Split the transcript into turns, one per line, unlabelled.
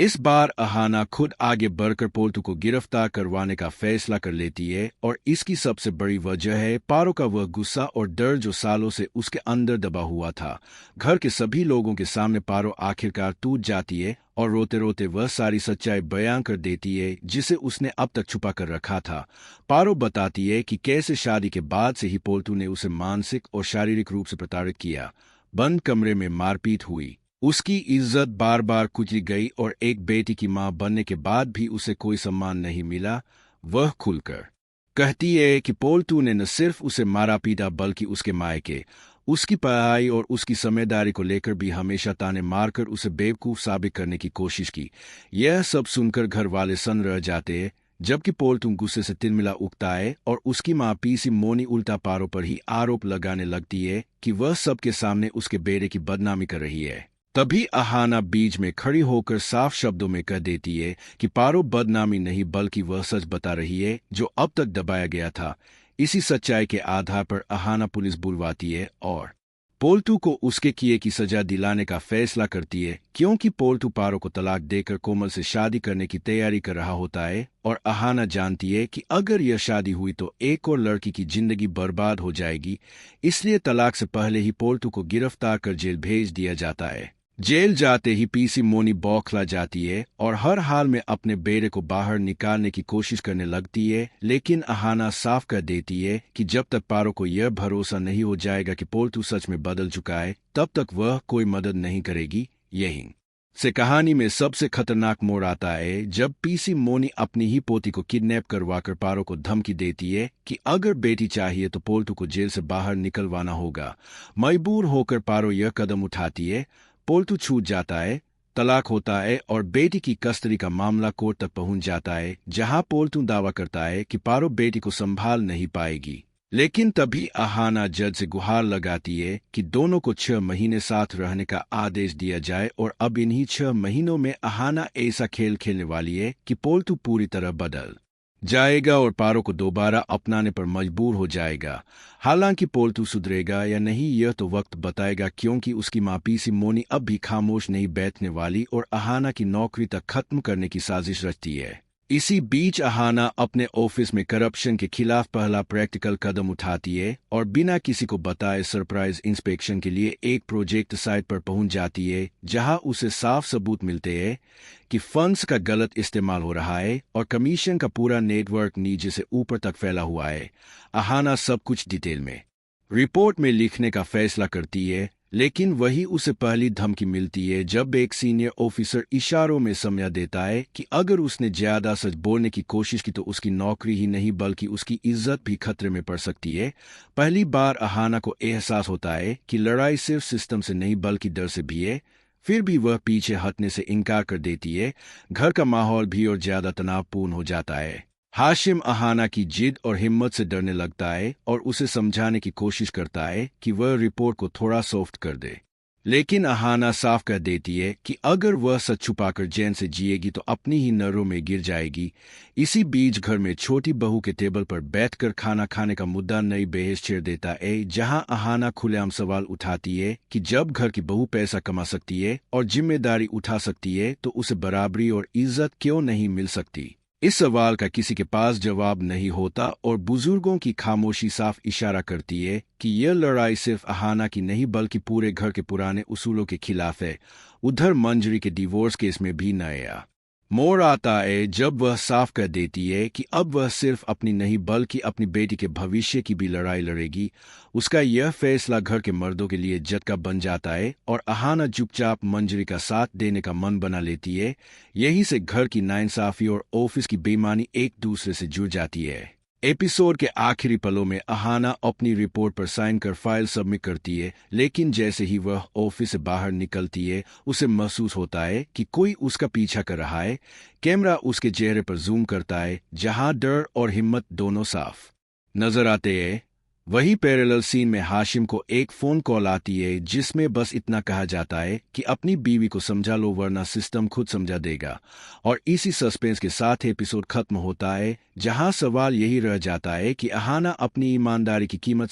इस बार अहाना खुद आगे बढ़कर पोल्टू को गिरफ्तार करवाने का फैसला कर लेती है और इसकी सबसे बड़ी वजह है पारो का वह गुस्सा और डर जो सालों से उसके अंदर दबा हुआ था। घर के सभी लोगों के सामने पारो आखिरकार टूट जाती है और रोते रोते वह सारी सच्चाई बयां कर देती है जिसे उसने अब तक छुपा कर रखा था। पारो बताती है कि कैसे शादी के बाद से ही पोल्टू ने उसे मानसिक और शारीरिक रूप से प्रताड़ित किया। बंद कमरे में मारपीट हुई, उसकी इज्जत बार बार कुचली गई और एक बेटी की मां बनने के बाद भी उसे कोई सम्मान नहीं मिला। वह खुलकर कहती है कि पोल्टू ने न सिर्फ उसे मारा पीटा बल्कि उसके मायके, उसकी पढ़ाई और उसकी जिम्मेदारी को लेकर भी हमेशा ताने मारकर उसे बेवकूफ साबित करने की कोशिश की। यह सब सुनकर घर वाले सन्न रह जाते हैं, जबकि पोल्टू गुस्से से तिलमिला उठता है और उसकी मां पीसी मोनी उल्टा पारो पर ही आरोप लगाने लगती है कि वह सबके सामने उसके बेटे की बदनामी कर रही है। तभी अहाना बीच में खड़ी होकर साफ शब्दों में कह देती है कि पारो बदनामी नहीं बल्कि वह सच बता रही है जो अब तक दबाया गया था। इसी सच्चाई के आधार पर अहाना पुलिस बुलवाती है और पोल्टू को उसके किए की सजा दिलाने का फैसला करती है, क्योंकि पोल्टू पारो को तलाक देकर कोमल से शादी करने की तैयारी कर रहा होता है और अहाना जानती है कि अगर यह शादी हुई तो एक और लड़की की जिंदगी बर्बाद हो जाएगी। इसलिए तलाक से पहले ही पोल्टू को गिरफ्तार कर जेल भेज दिया जाता है। जेल जाते ही पीसी मोनी बौखला जाती है और हर हाल में अपने बेटे को बाहर निकालने की कोशिश करने लगती है, लेकिन अहाना साफ कर देती है कि जब तक पारो को यह भरोसा नहीं हो जाएगा कि पोल्टू सच में बदल चुका है तब तक वह कोई मदद नहीं करेगी। यहीं से कहानी में सबसे खतरनाक मोड़ आता है जब पीसी मोनी अपनी ही पोती को किडनैप करवाकर पारो को धमकी देती है कि अगर बेटी चाहिए तो पोल्टू को जेल से बाहर निकलवाना होगा। मजबूर होकर पारो यह कदम उठाती है, पोल्टू छूट जाता है, तलाक होता है और बेटी की कस्टडी का मामला कोर्ट तक पहुंच जाता है, जहां पोल्टू दावा करता है कि पारो बेटी को संभाल नहीं पाएगी। लेकिन तभी अहाना जज से गुहार लगाती है कि दोनों को 6 महीने साथ रहने का आदेश दिया जाए और अब इन्हीं 6 महीनों में अहाना ऐसा खेल खेलने वाली है कि पोल्टू पूरी तरह बदल जाएगा और पारो को दोबारा अपनाने पर मजबूर हो जाएगा। हालांकि पोल्टू सुधरेगा या नहीं यह तो वक्त बताएगा, क्योंकि उसकी मां पीसी मोनी अब भी खामोश नहीं बैठने वाली और अहाना की नौकरी तक खत्म करने की साजिश रचती है। इसी बीच अहाना अपने ऑफिस में करप्शन के खिलाफ पहला प्रैक्टिकल कदम उठाती है और बिना किसी को बताए सरप्राइज इंस्पेक्शन के लिए एक प्रोजेक्ट साइट पर पहुंच जाती है, जहां उसे साफ सबूत मिलते हैं कि फंड्स का गलत इस्तेमाल हो रहा है और कमीशन का पूरा नेटवर्क नीचे से ऊपर तक फैला हुआ है। अहाना सब कुछ डिटेल में रिपोर्ट में लिखने का फैसला करती है, लेकिन वही उसे पहली धमकी मिलती है जब एक सीनियर ऑफिसर इशारों में समझा देता है कि अगर उसने ज्यादा सच बोलने की कोशिश की तो उसकी नौकरी ही नहीं बल्कि उसकी इज्जत भी खतरे में पड़ सकती है। पहली बार अहाना को एहसास होता है कि लड़ाई सिर्फ सिस्टम से नहीं बल्कि डर से भी है। फिर भी वह पीछे हटने से इनकार कर देती है। घर का माहौल भी और ज्यादा तनावपूर्ण हो जाता है। हाशिम अहाना की जिद और हिम्मत से डरने लगता है और उसे समझाने की कोशिश करता है कि वह रिपोर्ट को थोड़ा सॉफ्ट कर दे, लेकिन अहाना साफ कर देती है कि अगर वह सच छुपाकर चैन से जिएगी तो अपनी ही नरों में गिर जाएगी। इसी बीच घर में छोटी बहू के टेबल पर बैठकर खाना खाने का मुद्दा नई बहस छेड़ देता है, जहां अहाना खुलेआम सवाल उठाती है कि जब घर की बहू पैसा कमा सकती है और जिम्मेदारी उठा सकती है तो उसे बराबरी और इज्जत क्यों नहीं मिल सकती। इस सवाल का किसी के पास जवाब नहीं होता और बुजुर्गों की खामोशी साफ इशारा करती है कि यह लड़ाई सिर्फ अहाना की नहीं बल्कि पूरे घर के पुराने उसूलों के खिलाफ है। उधर मंजरी के डिवोर्स केस में भी नया मोड़ आता है जब वह साफ कर देती है कि अब वह सिर्फ अपनी नहीं बल्कि अपनी बेटी के भविष्य की भी लड़ाई लड़ेगी। उसका यह फैसला घर के मर्दों के लिए झटका बन जाता है और अहाना चुपचाप मंजरी का साथ देने का मन बना लेती है। यही से घर की नाइंसाफी और ऑफिस की बेईमानी एक दूसरे से जुड़ जाती है। एपिसोड के आखिरी पलों में अहाना अपनी रिपोर्ट पर साइन कर फाइल सबमिट करती है, लेकिन जैसे ही वह ऑफिस से बाहर निकलती है उसे महसूस होता है कि कोई उसका पीछा कर रहा है। कैमरा उसके चेहरे पर जूम करता है, जहां डर और हिम्मत दोनों साफ नजर आते हैं। वही पैरेलल सीन में हाशिम को एक फोन कॉल आती है जिसमें बस इतना कहा जाता है कि अपनी बीवी को समझा लो वरना सिस्टम खुद समझा देगा। और इसी सस्पेंस के साथ एपिसोड खत्म होता है, जहां सवाल यही रह जाता है कि अहाना अपनी ईमानदारी की कीमत